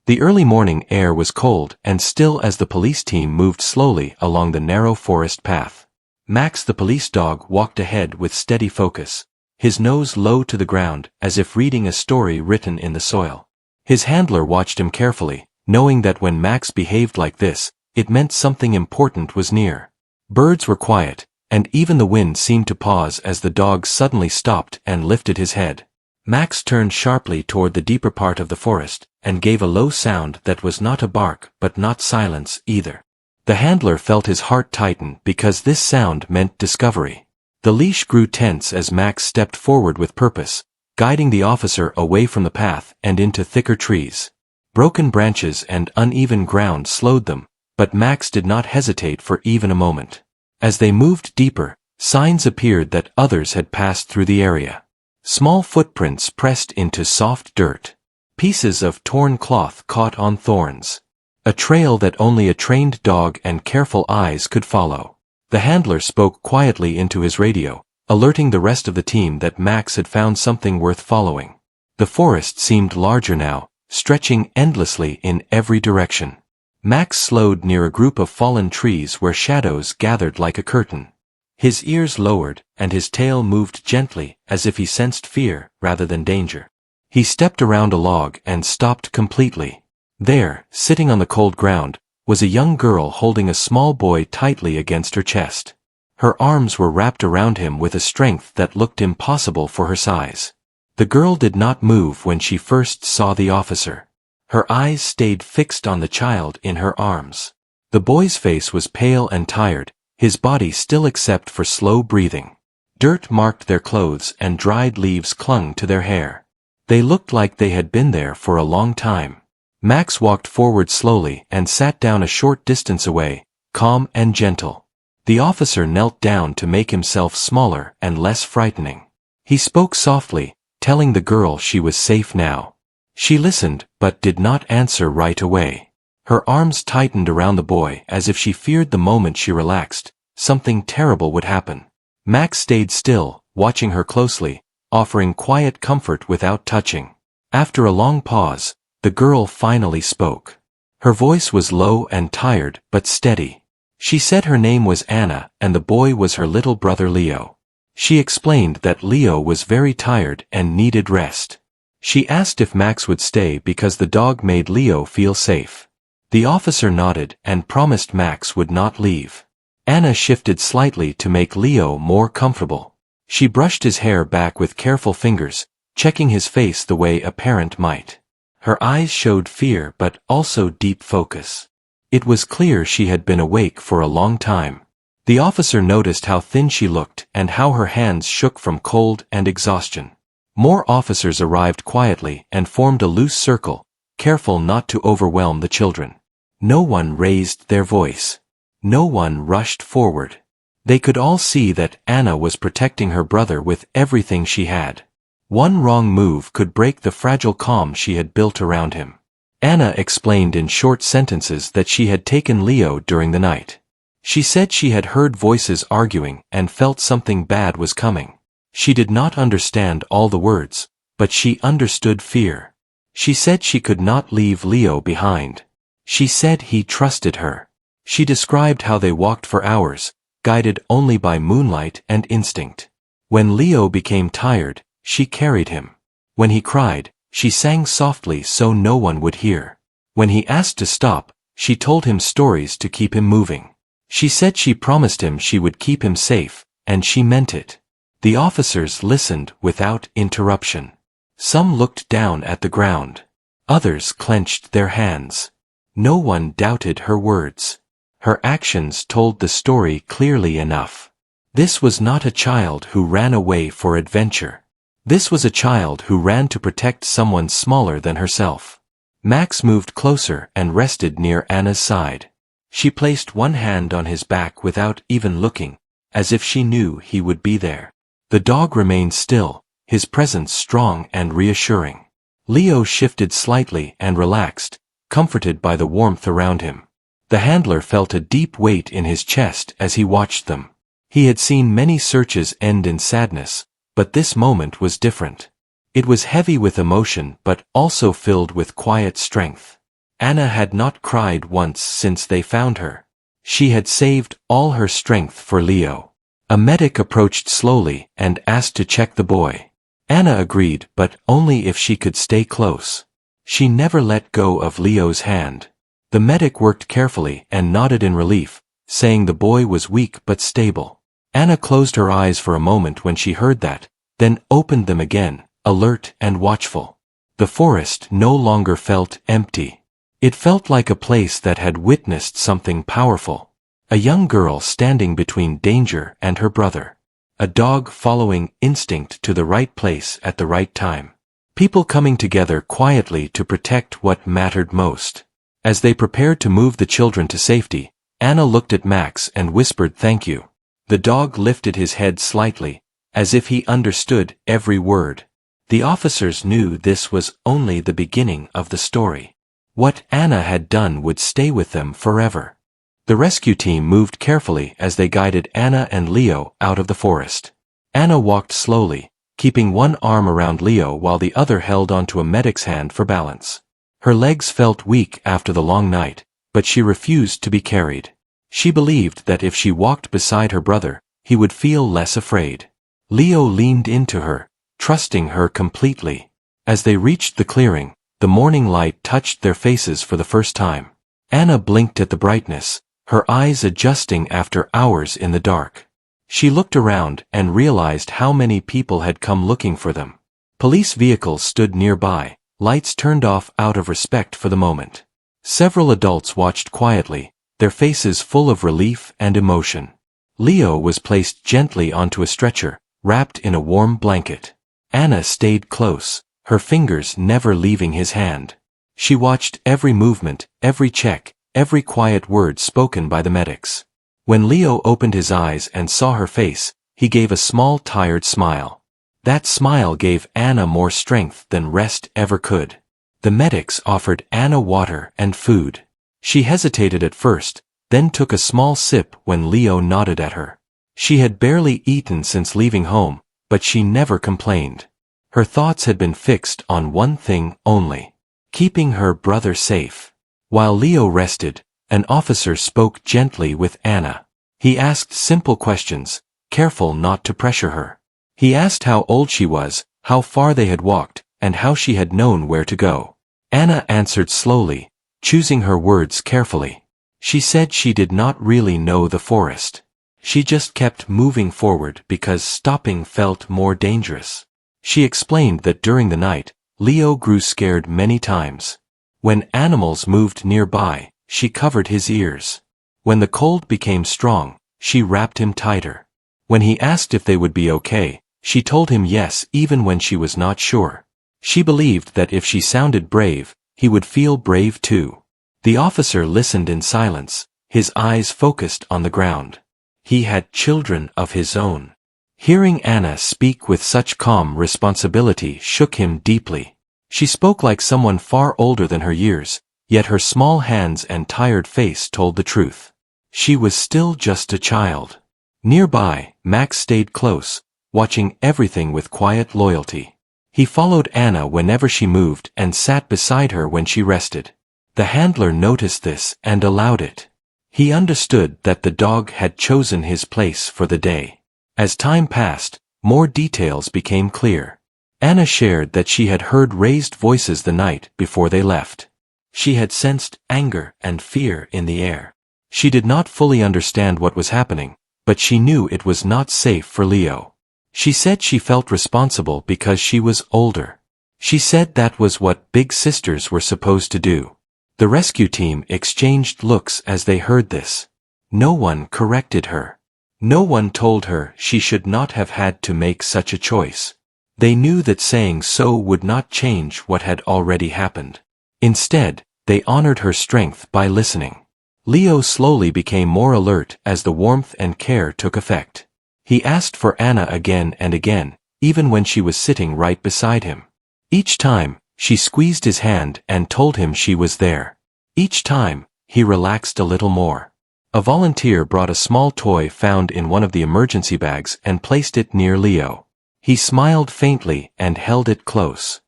The early morning air was cold and still as the police team moved slowly along the narrow forest path. Max the police dog walked ahead with steady focus, his nose low to the ground as if reading a story written in the soil. His handler watched him carefully, knowing that when Max behaved like this, it meant something important was near. Birds were quiet, and even the wind seemed to pause as the dog suddenly stopped and lifted his head. Max turned sharply toward the deeper part of the forest, and gave a low sound that was not a bark but not silence either. The handler felt his heart tighten because this sound meant discovery. The leash grew tense as Max stepped forward with purpose, guiding the officer away from the path and into thicker trees. Broken branches and uneven ground slowed them, but Max did not hesitate for even a moment. As they moved deeper, signs appeared that others had passed through the area. Small footprints pressed into soft dirt. Pieces of torn cloth caught on thorns. A trail that only a trained dog and careful eyes could follow. The handler spoke quietly into his radio, alerting the rest of the team that Max had found something worth following. The forest seemed larger now, stretching endlessly in every direction. Max slowed near a group of fallen trees where shadows gathered like a curtain. His ears lowered, and his tail moved gently as if he sensed fear rather than danger. He stepped around a log and stopped completely. There, sitting on the cold ground, was a young girl holding a small boy tightly against her chest. Her arms were wrapped around him with a strength that looked impossible for her size. The girl did not move when she first saw the officer. Her eyes stayed fixed on the child in her arms. The boy's face was pale and tired, his body still except for slow breathing. Dirt marked their clothes and dried leaves clung to their hair. They looked like they had been there for a long time. Max walked forward slowly and sat down a short distance away, calm and gentle. The officer knelt down to make himself smaller and less frightening. He spoke softly, telling the girl she was safe now. She listened, but did not answer right away. Her arms tightened around the boy as if she feared the moment she relaxed, something terrible would happen. Max stayed still, watching her closely, offering quiet comfort without touching. After a long pause, the girl finally spoke. Her voice was low and tired, but steady. She said her name was Anna and the boy was her little brother Leo. She explained that Leo was very tired and needed rest. She asked if Max would stay because the dog made Leo feel safe. The officer nodded and promised Max would not leave. Anna shifted slightly to make Leo more comfortable. She brushed his hair back with careful fingers, checking his face the way a parent might. Her eyes showed fear but also deep focus. It was clear she had been awake for a long time. The officer noticed how thin she looked and how her hands shook from cold and exhaustion. More officers arrived quietly and formed a loose circle, careful not to overwhelm the children. No one raised their voice. No one rushed forward. They could all see that Anna was protecting her brother with everything she had. One wrong move could break the fragile calm she had built around him. Anna explained in short sentences that she had taken Leo during the night. She said she had heard voices arguing and felt something bad was coming. She did not understand all the words, but she understood fear. She said she could not leave Leo behind. She said he trusted her. She described how they walked for hours, guided only by moonlight and instinct. When Leo became tired, she carried him. When he cried, she sang softly so no one would hear. When he asked to stop, she told him stories to keep him moving. She said she promised him she would keep him safe, and she meant it. The officers listened without interruption. Some looked down at the ground. Others clenched their hands. No one doubted her words. Her actions told the story clearly enough. This was not a child who ran away for adventure. This was a child who ran to protect someone smaller than herself. Max moved closer and rested near Anna's side. She placed one hand on his back without even looking, as if she knew he would be there. The dog remained still, his presence strong and reassuring. Leo shifted slightly and relaxed, comforted by the warmth around him. The handler felt a deep weight in his chest as he watched them. He had seen many searches end in sadness, but this moment was different. It was heavy with emotion but also filled with quiet strength. Anna had not cried once since they found her. She had saved all her strength for Leo. A medic approached slowly and asked to check the boy. Anna agreed, but only if she could stay close. She never let go of Leo's hand. The medic worked carefully and nodded in relief, saying the boy was weak but stable. Anna closed her eyes for a moment when she heard that, then opened them again, alert and watchful. The forest no longer felt empty. It felt like a place that had witnessed something powerful. A young girl standing between danger and her brother. A dog following instinct to the right place at the right time. People coming together quietly to protect what mattered most. As they prepared to move the children to safety, Anna looked at Max and whispered thank you. The dog lifted his head slightly, as if he understood every word. The officers knew this was only the beginning of the story. What Anna had done would stay with them forever. The rescue team moved carefully as they guided Anna and Leo out of the forest. Anna walked slowly, keeping one arm around Leo while the other held onto a medic's hand for balance. Her legs felt weak after the long night, but she refused to be carried. She believed that if she walked beside her brother, he would feel less afraid. Leo leaned into her, trusting her completely. As they reached the clearing, the morning light touched their faces for the first time. Anna blinked at the brightness, her eyes adjusting after hours in the dark. She looked around and realized how many people had come looking for them. Police vehicles stood nearby, lights turned off out of respect for the moment. Several adults watched quietly, their faces full of relief and emotion. Leo was placed gently onto a stretcher, wrapped in a warm blanket. Anna stayed close, her fingers never leaving his hand. She watched every movement, every check, every quiet word spoken by the medics. When Leo opened his eyes and saw her face, he gave a small tired smile. That smile gave Anna more strength than rest ever could. The medics offered Anna water and food. She hesitated at first, then took a small sip when Leo nodded at her. She had barely eaten since leaving home, but she never complained. Her thoughts had been fixed on one thing only: keeping her brother safe. While Leo rested, an officer spoke gently with Anna. He asked simple questions, careful not to pressure her. He asked how old she was, how far they had walked, and how she had known where to go. Anna answered slowly, choosing her words carefully. She said she did not really know the forest. She just kept moving forward because stopping felt more dangerous. She explained that during the night, Leo grew scared many times. When animals moved nearby, she covered his ears. When the cold became strong, she wrapped him tighter. When he asked if they would be okay, she told him yes even when she was not sure. She believed that if she sounded brave, he would feel brave too. The officer listened in silence, his eyes focused on the ground. He had children of his own. Hearing Anna speak with such calm responsibility shook him deeply. She spoke like someone far older than her years, yet her small hands and tired face told the truth. She was still just a child. Nearby, Max stayed close, watching everything with quiet loyalty. He followed Anna whenever she moved and sat beside her when she rested. The handler noticed this and allowed it. He understood that the dog had chosen his place for the day. As time passed, more details became clear. Anna shared that she had heard raised voices the night before they left. She had sensed anger and fear in the air. She did not fully understand what was happening, but she knew it was not safe for Leo. She said she felt responsible because she was older. She said that was what big sisters were supposed to do. The rescue team exchanged looks as they heard this. No one corrected her. No one told her she should not have had to make such a choice. They knew that saying so would not change what had already happened. Instead, they honored her strength by listening. Leo slowly became more alert as the warmth and care took effect. He asked for Anna again and again, even when she was sitting right beside him. Each time, she squeezed his hand and told him she was there. Each time, he relaxed a little more. A volunteer brought a small toy found in one of the emergency bags and placed it near Leo. He smiled faintly and held it close.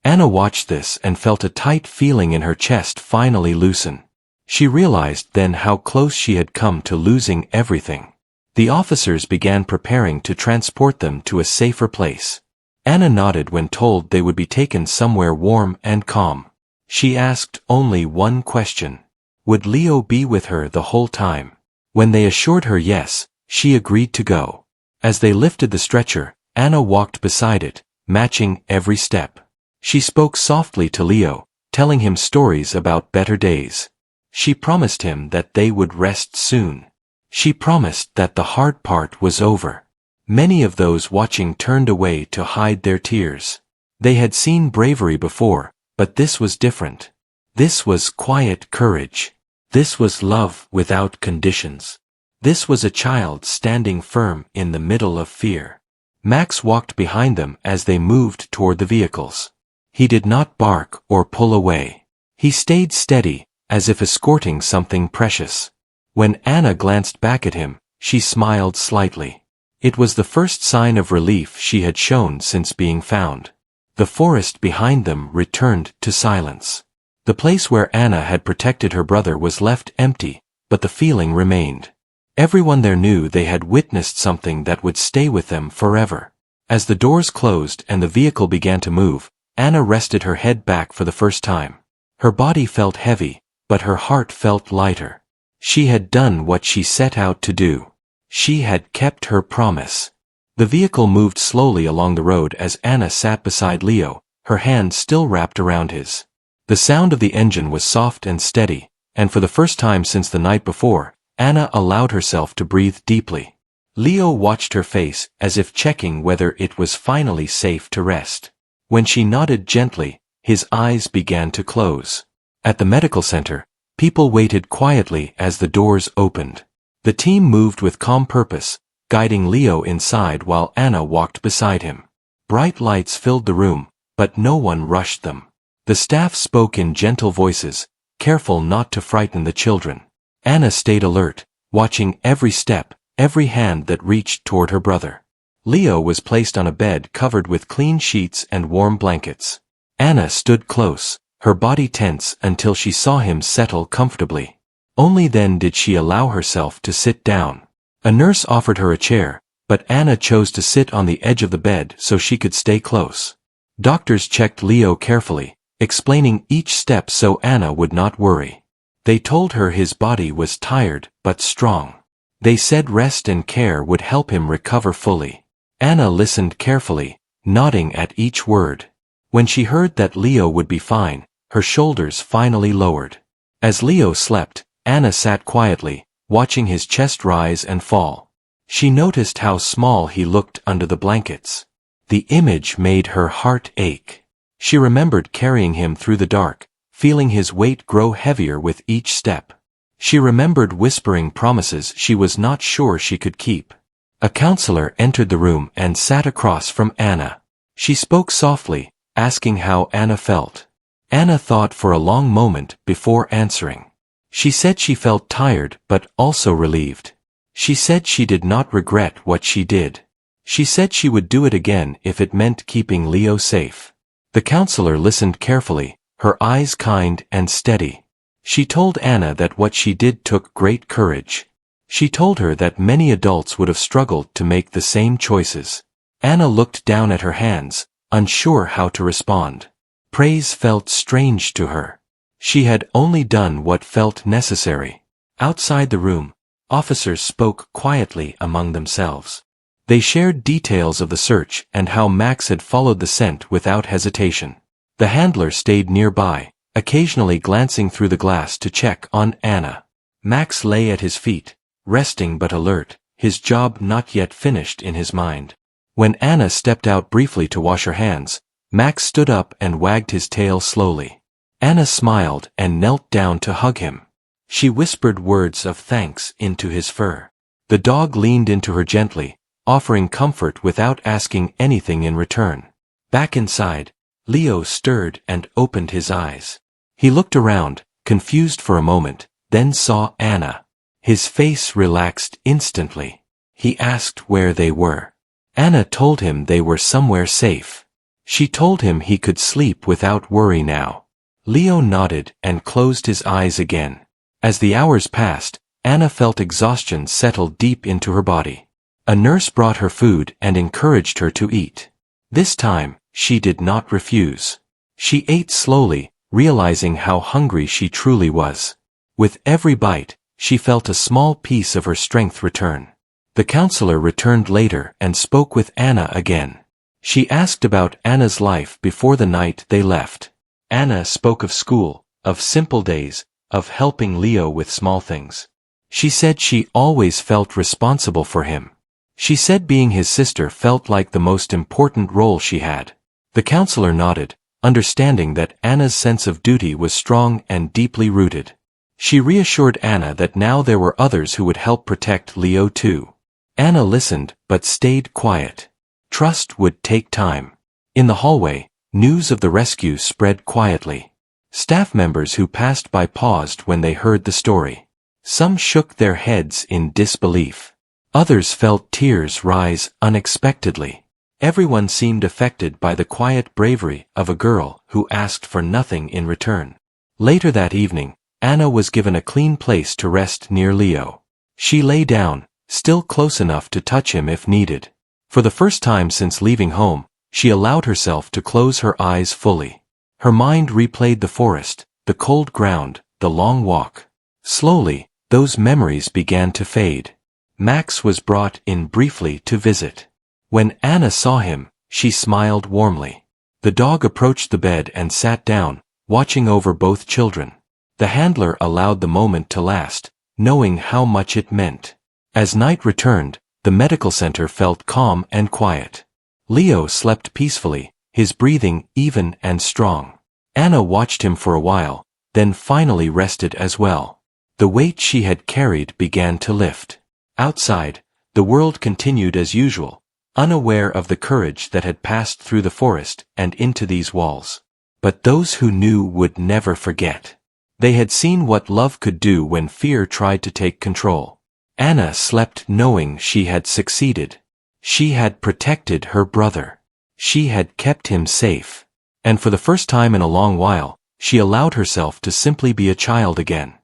Anna watched this and felt a tight feeling in her chest finally loosen. She realized then how close she had come to losing everything. The officers began preparing to transport them to a safer place. Anna nodded when told they would be taken somewhere warm and calm. She asked only one question. Would Leo be with her the whole time? When they assured her yes, she agreed to go. As they lifted the stretcher, Anna walked beside it, matching every step. She spoke softly to Leo, telling him stories about better days. She promised him that they would rest soon. She promised that the hard part was over. Many of those watching turned away to hide their tears. They had seen bravery before, but this was different. This was quiet courage. This was love without conditions. This was a child standing firm in the middle of fear. Max walked behind them as they moved toward the vehicles. He did not bark or pull away. He stayed steady, as if escorting something precious. When Anna glanced back at him, she smiled slightly. It was the first sign of relief she had shown since being found. The forest behind them returned to silence. The place where Anna had protected her brother was left empty, but the feeling remained. Everyone there knew they had witnessed something that would stay with them forever. As the doors closed and the vehicle began to move, Anna rested her head back for the first time. Her body felt heavy, but her heart felt lighter. She had done what she set out to do. She had kept her promise. The vehicle moved slowly along the road as Anna sat beside Leo, her hand still wrapped around his. The sound of the engine was soft and steady, and for the first time since the night before, Anna allowed herself to breathe deeply. Leo watched her face as if checking whether it was finally safe to rest. When she nodded gently, his eyes began to close. At the medical center, people waited quietly as the doors opened. The team moved with calm purpose, guiding Leo inside while Anna walked beside him. Bright lights filled the room, but no one rushed them. The staff spoke in gentle voices, careful not to frighten the children. Anna stayed alert, watching every step, every hand that reached toward her brother. Leo was placed on a bed covered with clean sheets and warm blankets. Anna stood close, her body tense until she saw him settle comfortably. Only then did she allow herself to sit down. A nurse offered her a chair, but Anna chose to sit on the edge of the bed so she could stay close. Doctors checked Leo carefully, explaining each step so Anna would not worry. They told her his body was tired but strong. They said rest and care would help him recover fully. Anna listened carefully, nodding at each word. When she heard that Leo would be fine, her shoulders finally lowered. As Leo slept, Anna sat quietly, watching his chest rise and fall. She noticed how small he looked under the blankets. The image made her heart ache. She remembered carrying him through the dark, feeling his weight grow heavier with each step. She remembered whispering promises she was not sure she could keep. A counselor entered the room and sat across from Anna. She spoke softly, asking how Anna felt. Anna thought for a long moment before answering. She said she felt tired but also relieved. She said she did not regret what she did. She said she would do it again if it meant keeping Leo safe. The counselor listened carefully, her eyes kind and steady. She told Anna that what she did took great courage. She told her that many adults would have struggled to make the same choices. Anna looked down at her hands, unsure how to respond. Praise felt strange to her. She had only done what felt necessary. Outside the room, officers spoke quietly among themselves. They shared details of the search and how Max had followed the scent without hesitation. The handler stayed nearby, occasionally glancing through the glass to check on Anna. Max lay at his feet, resting but alert, his job not yet finished in his mind. When Anna stepped out briefly to wash her hands, Max stood up and wagged his tail slowly. Anna smiled and knelt down to hug him. She whispered words of thanks into his fur. The dog leaned into her gently, offering comfort without asking anything in return. Back inside, Leo stirred and opened his eyes. He looked around, confused for a moment, then saw Anna. His face relaxed instantly. He asked where they were. Anna told him they were somewhere safe. She told him he could sleep without worry now. Leo nodded and closed his eyes again. As the hours passed, Anna felt exhaustion settle deep into her body. A nurse brought her food and encouraged her to eat. This time, she did not refuse. She ate slowly, realizing how hungry she truly was. With every bite, she felt a small piece of her strength return. The counselor returned later and spoke with Anna again. She asked about Anna's life before the night they left. Anna spoke of school, of simple days, of helping Leo with small things. She said she always felt responsible for him. She said being his sister felt like the most important role she had. The counselor nodded, understanding that Anna's sense of duty was strong and deeply rooted. She reassured Anna that now there were others who would help protect Leo too. Anna listened, but stayed quiet. Trust would take time. In the hallway, news of the rescue spread quietly. Staff members who passed by paused when they heard the story. Some shook their heads in disbelief. Others felt tears rise unexpectedly. Everyone seemed affected by the quiet bravery of a girl who asked for nothing in return. Later that evening, Anna was given a clean place to rest near Leo. She lay down, still close enough to touch him if needed. For the first time since leaving home, she allowed herself to close her eyes fully. Her mind replayed the forest, the cold ground, the long walk. Slowly, those memories began to fade. Max was brought in briefly to visit. When Anna saw him, she smiled warmly. The dog approached the bed and sat down, watching over both children. The handler allowed the moment to last, knowing how much it meant. As night returned, the medical center felt calm and quiet. Leo slept peacefully, his breathing even and strong. Anna watched him for a while, then finally rested as well. The weight she had carried began to lift. Outside, the world continued as usual, unaware of the courage that had passed through the forest and into these walls. But those who knew would never forget. They had seen what love could do when fear tried to take control. Anna slept knowing she had succeeded. She had protected her brother. She had kept him safe. And for the first time in a long while, she allowed herself to simply be a child again.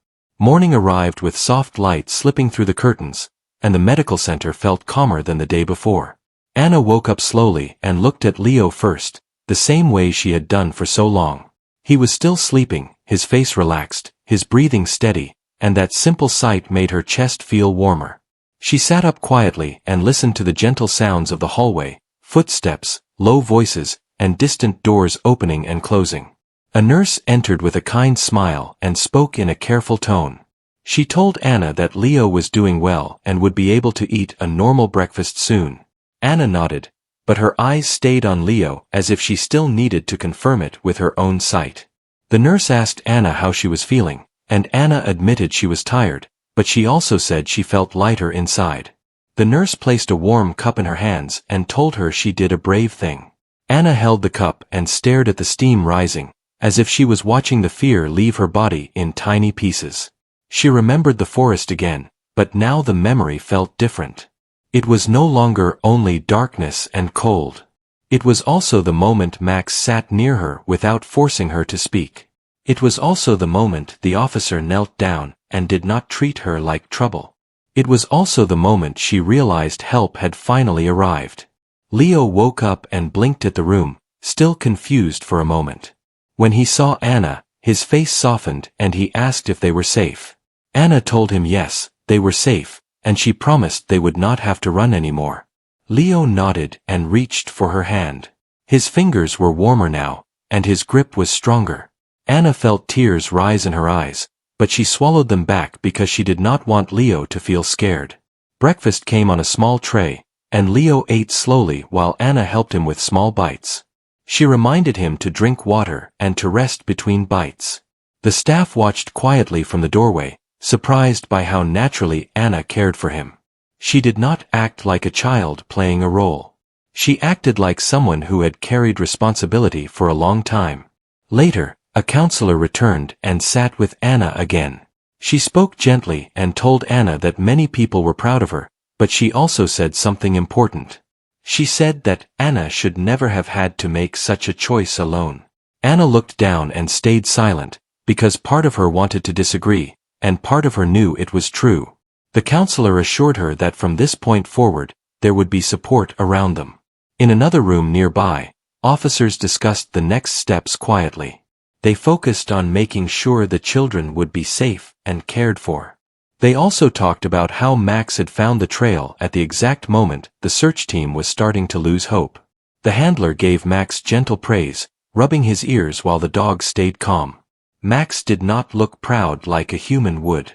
Morning arrived with soft light slipping through the curtains, and the medical center felt calmer than the day before. Anna woke up slowly and looked at Leo first, the same way she had done for so long. He was still sleeping, his face relaxed, his breathing steady, and that simple sight made her chest feel warmer. She sat up quietly and listened to the gentle sounds of the hallway, footsteps, low voices, and distant doors opening and closing. A nurse entered with a kind smile and spoke in a careful tone. She told Anna that Leo was doing well and would be able to eat a normal breakfast soon. Anna nodded, but her eyes stayed on Leo as if she still needed to confirm it with her own sight. The nurse asked Anna how she was feeling, and Anna admitted she was tired, but she also said she felt lighter inside. The nurse placed a warm cup in her hands and told her she did a brave thing. Anna held the cup and stared at the steam rising, as if she was watching the fear leave her body in tiny pieces. She remembered the forest again, but now the memory felt different. It was no longer only darkness and cold. It was also the moment Max sat near her without forcing her to speak. It was also the moment the officer knelt down and did not treat her like trouble. It was also the moment she realized help had finally arrived. Leo woke up and blinked at the room, still confused for a moment. When he saw Anna, his face softened and he asked if they were safe. Anna told him yes, they were safe, and she promised they would not have to run anymore. Leo nodded and reached for her hand. His fingers were warmer now, and his grip was stronger. Anna felt tears rise in her eyes, but she swallowed them back because she did not want Leo to feel scared. Breakfast came on a small tray, and Leo ate slowly while Anna helped him with small bites. She reminded him to drink water and to rest between bites. The staff watched quietly from the doorway, surprised by how naturally Anna cared for him. She did not act like a child playing a role. She acted like someone who had carried responsibility for a long time. Later, a counselor returned and sat with Anna again. She spoke gently and told Anna that many people were proud of her, but she also said something important. She said that Anna should never have had to make such a choice alone. Anna looked down and stayed silent, because part of her wanted to disagree, and part of her knew it was true. The counselor assured her that from this point forward, there would be support around them. In another room nearby, officers discussed the next steps quietly. They focused on making sure the children would be safe and cared for. They also talked about how Max had found the trail at the exact moment the search team was starting to lose hope. The handler gave Max gentle praise, rubbing his ears while the dog stayed calm. Max did not look proud like a human would.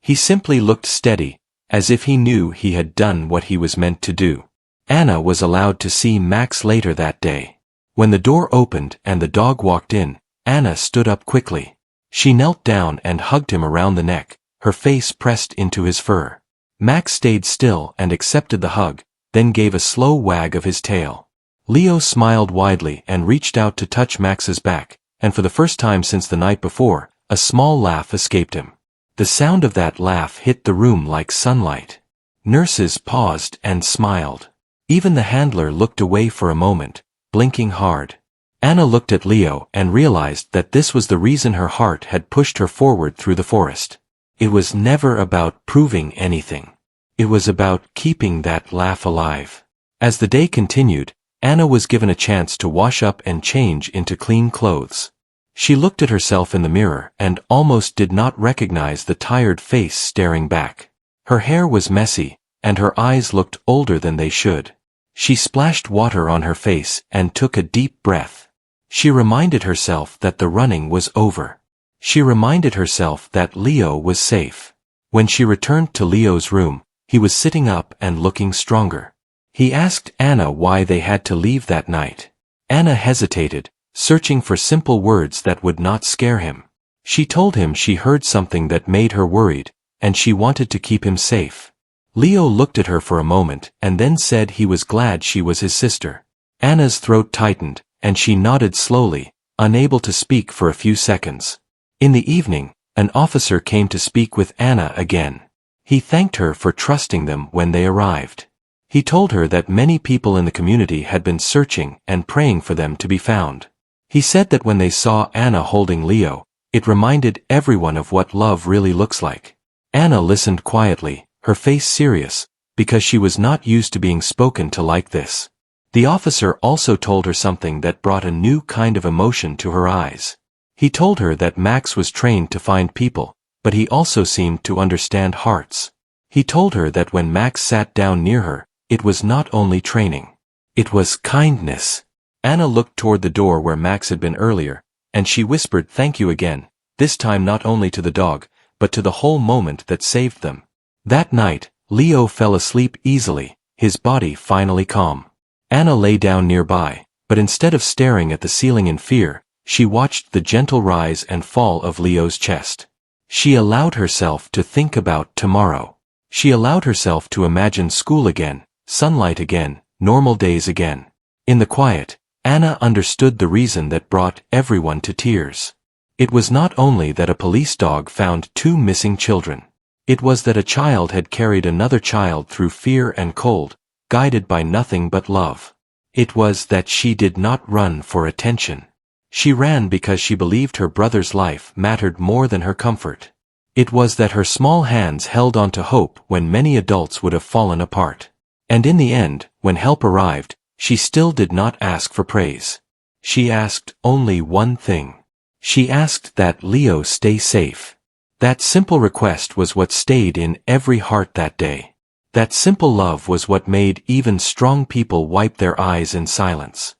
He simply looked steady, as if he knew he had done what he was meant to do. Anna was allowed to see Max later that day. When the door opened and the dog walked in, Anna stood up quickly. She knelt down and hugged him around the neck, her face pressed into his fur. Max stayed still and accepted the hug, then gave a slow wag of his tail. Leo smiled widely and reached out to touch Max's back, and for the first time since the night before, a small laugh escaped him. The sound of that laugh hit the room like sunlight. Nurses paused and smiled. Even the handler looked away for a moment, blinking hard. Anna looked at Leo and realized that this was the reason her heart had pushed her forward through the forest. It was never about proving anything. It was about keeping that laugh alive. As the day continued, Anna was given a chance to wash up and change into clean clothes. She looked at herself in the mirror and almost did not recognize the tired face staring back. Her hair was messy, and her eyes looked older than they should. She splashed water on her face and took a deep breath. She reminded herself that the running was over. She reminded herself that Leo was safe. When she returned to Leo's room, he was sitting up and looking stronger. He asked Anna why they had to leave that night. Anna hesitated, searching for simple words that would not scare him. She told him she heard something that made her worried, and she wanted to keep him safe. Leo looked at her for a moment and then said he was glad she was his sister. Anna's throat tightened, and she nodded slowly, unable to speak for a few seconds. In the evening, an officer came to speak with Anna again. He thanked her for trusting them when they arrived. He told her that many people in the community had been searching and praying for them to be found. He said that when they saw Anna holding Leo, it reminded everyone of what love really looks like. Anna listened quietly, her face serious, because she was not used to being spoken to like this. The officer also told her something that brought a new kind of emotion to her eyes. He told her that Max was trained to find people, but he also seemed to understand hearts. He told her that when Max sat down near her, it was not only training. It was kindness. Anna looked toward the door where Max had been earlier, and she whispered thank you again, this time not only to the dog, but to the whole moment that saved them. That night, Leo fell asleep easily, his body finally calm. Anna lay down nearby, but instead of staring at the ceiling in fear, she watched the gentle rise and fall of Leo's chest. She allowed herself to think about tomorrow. She allowed herself to imagine school again, sunlight again, normal days again. In the quiet, Anna understood the reason that brought everyone to tears. It was not only that a police dog found 2 missing children. It was that a child had carried another child through fear and cold, guided by nothing but love. It was that she did not run for attention. She ran because she believed her brother's life mattered more than her comfort. It was that her small hands held on to hope when many adults would have fallen apart. And in the end, when help arrived, she still did not ask for praise. She asked only one thing. She asked that Leo stay safe. That simple request was what stayed in every heart that day. That simple love was what made even strong people wipe their eyes in silence.